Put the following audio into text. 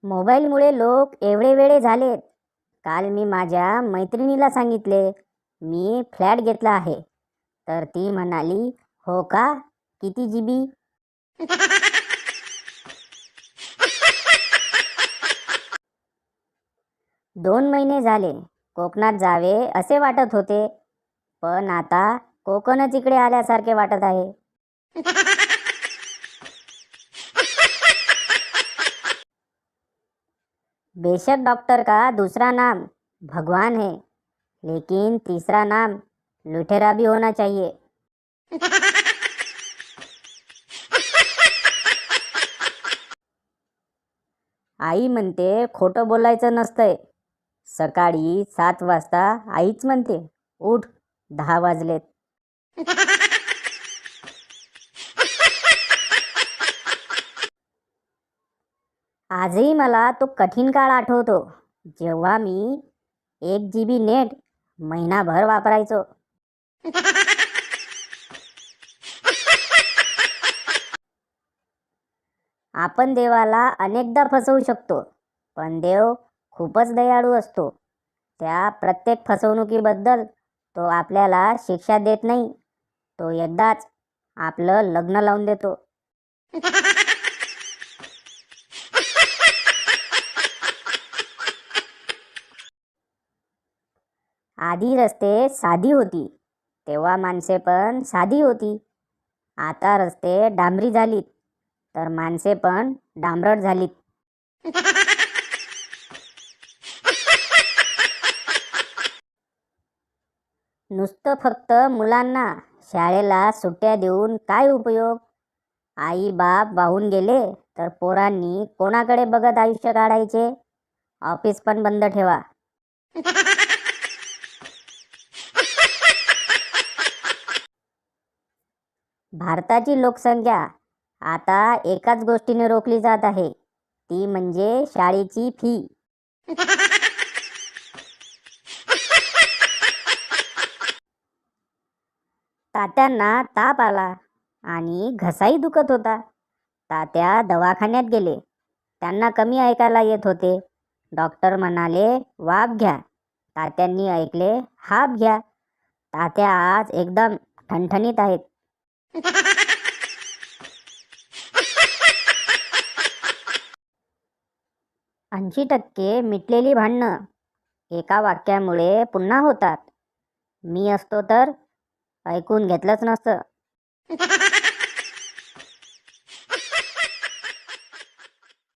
मोबाईलमुळे लोक एवढे वेळे झालेत. काल मी माझ्या मैत्रिणीला सांगितले मी फ्लॅट घेतला आहे, तर ती म्हणाली, हो का, किती जीबी? 2 महिने झाले कोकणात जावे असे वाटत होते, पण आता कोकणच इकडे आल्यासारखे वाटत आहे. बेशक डॉक्टर का दूसरा नाम भगवान है, लेकिन तीसरा नाम लुटेरा भी होना चाहिए. आई म्हणते खोटं बोलायचं नसतंय. सकाळी 7 वाजता आईच म्हणते, उठ, 10 वाजलेत. आजही मला तो कठीण काळ आठवतो, जेव्हा मी 1 GB नेट महिनाभर वापरायचो. आपण देवाला अनेकदा फसवू शकतो, पण देव खूपच दयाळू असतो. त्या प्रत्येक फसवणुकीबद्दल तो आपल्याला शिक्षा देत नाही. तो एकदाच आपलं लग्न लावून देतो. 'आधी रस्ते साधी होती, तेव्हा माणसे पण साधी होती. आता रस्ते डांबरी झालीत, तर माणसे पण डांबरट झालीत. नुसतं फक्त मुलांना शाळेला सुट्ट्या देऊन काय उपयोग? आई बाप वाहून गेले तर पोरांनी कोणाकडे बघत आयुष्य काढायचे? ऑफिस पण बंद ठेवा. भारताची लोकसंख्या आता एकाच गोष्टीने रोखली जात आहे, ती म्हणजे शाळेची फी. तात्यांना ताप आला आणि घसाही दुखत होता. तात्या दवाखान्यात गेले. त्यांना कमी ऐकायला येत होते. डॉक्टर म्हणाले, वाफ घ्या. तात्यांनी ऐकले, हाप घ्या. तात्या आज एकदम ठणठणीत आहेत. 80% मिटलेली भांडणं एका वाक्यामुळे पुन्हा होतात. मी असतो तर ऐकून घेतलंच नसतं.